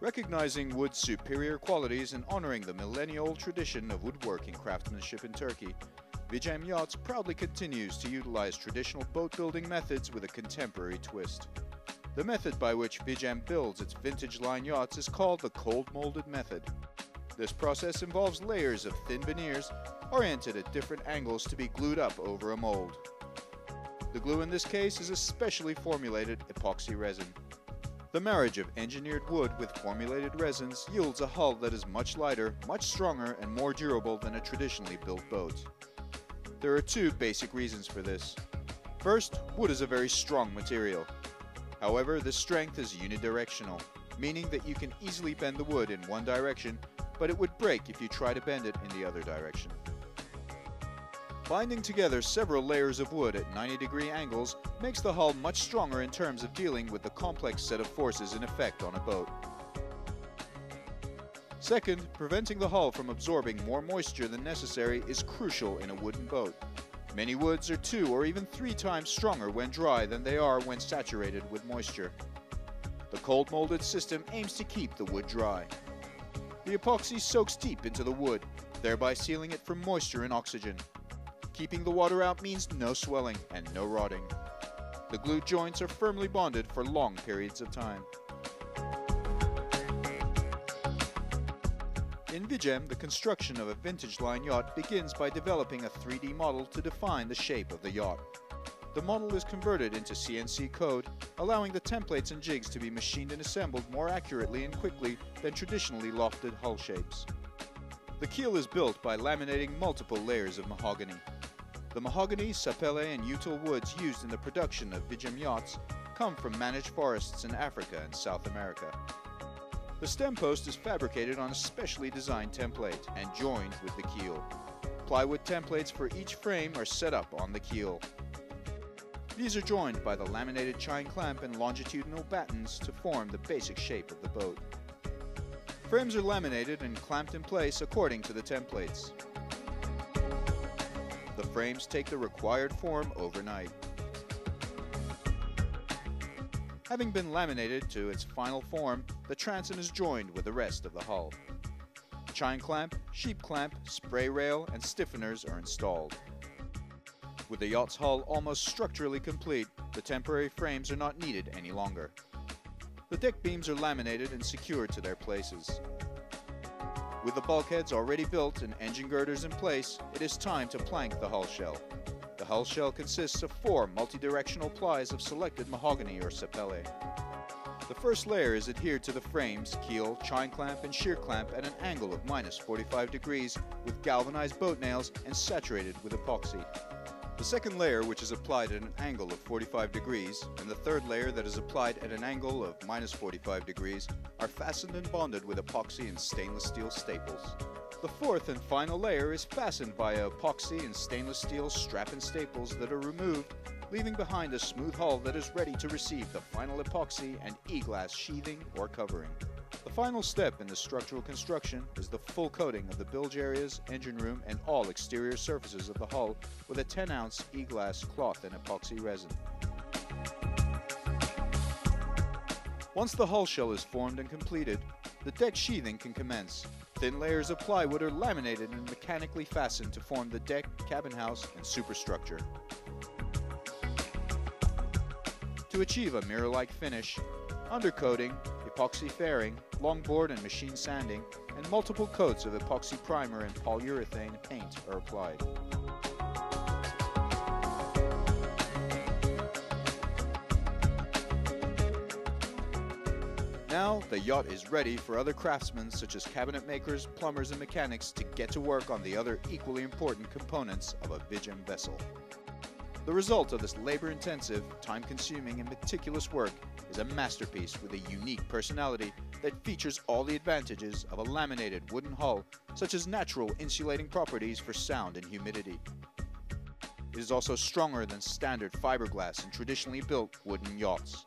Recognizing wood's superior qualities and honoring the millennial tradition of woodworking craftsmanship in Turkey, Vicem Yachts proudly continues to utilize traditional boat building methods with a contemporary twist. The method by which Vicem builds its vintage line yachts is called the cold molded method. This process involves layers of thin veneers oriented at different angles to be glued up over a mold. The glue in this case is a specially formulated epoxy resin. The marriage of engineered wood with formulated resins yields a hull that is much lighter, much stronger, and more durable than a traditionally built boat. There are two basic reasons for this. First, wood is a very strong material. However, this strength is unidirectional, meaning that you can easily bend the wood in one direction, but it would break if you try to bend it in the other direction. Binding together several layers of wood at 90-degree angles makes the hull much stronger in terms of dealing with the complex set of forces in effect on a boat. Second, preventing the hull from absorbing more moisture than necessary is crucial in a wooden boat. Many woods are 2 or even 3 times stronger when dry than they are when saturated with moisture. The cold molded system aims to keep the wood dry. The epoxy soaks deep into the wood, thereby sealing it from moisture and oxygen. Keeping the water out means no swelling and no rotting. The glued joints are firmly bonded for long periods of time. In Vicem, the construction of a vintage line yacht begins by developing a 3D model to define the shape of the yacht. The model is converted into CNC code, allowing the templates and jigs to be machined and assembled more accurately and quickly than traditionally lofted hull shapes. The keel is built by laminating multiple layers of mahogany. The mahogany, sapele, and util woods used in the production of Vicem yachts come from managed forests in Africa and South America. The stem post is fabricated on a specially designed template and joined with the keel. Plywood templates for each frame are set up on the keel. These are joined by the laminated chine clamp and longitudinal battens to form the basic shape of the boat. Frames are laminated and clamped in place according to the templates. The frames take the required form overnight. Having been laminated to its final form, the transom is joined with the rest of the hull. Chine clamp, sheep clamp, spray rail, and stiffeners are installed. With the yacht's hull almost structurally complete, the temporary frames are not needed any longer. The deck beams are laminated and secured to their places. With the bulkheads already built and engine girders in place, it is time to plank the hull shell. The hull shell consists of 4 multi-directional plies of selected mahogany or sapele. The first layer is adhered to the frames, keel, chine clamp, and shear clamp at an angle of -45 degrees with galvanized boat nails and saturated with epoxy. The second layer, which is applied at an angle of 45 degrees, and the third layer that is applied at an angle of -45 degrees, are fastened and bonded with epoxy and stainless steel staples. The fourth and final layer is fastened via epoxy and stainless steel strap and staples that are removed, leaving behind a smooth hull that is ready to receive the final epoxy and e-glass sheathing or covering. The final step in the structural construction is the full coating of the bilge areas, engine room, and all exterior surfaces of the hull with a 10-ounce e-glass cloth and epoxy resin. Once the hull shell is formed and completed, the deck sheathing can commence. Thin layers of plywood are laminated and mechanically fastened to form the deck, cabin house, and superstructure. To achieve a mirror-like finish, undercoating, epoxy fairing, longboard and machine sanding, and multiple coats of epoxy primer and polyurethane paint are applied. Now, the yacht is ready for other craftsmen such as cabinet makers, plumbers, and mechanics to get to work on the other equally important components of a Vicem vessel. The result of this labor-intensive, time-consuming, and meticulous work is a masterpiece with a unique personality that features all the advantages of a laminated wooden hull, such as natural insulating properties for sound and humidity. It is also stronger than standard fiberglass in traditionally built wooden yachts.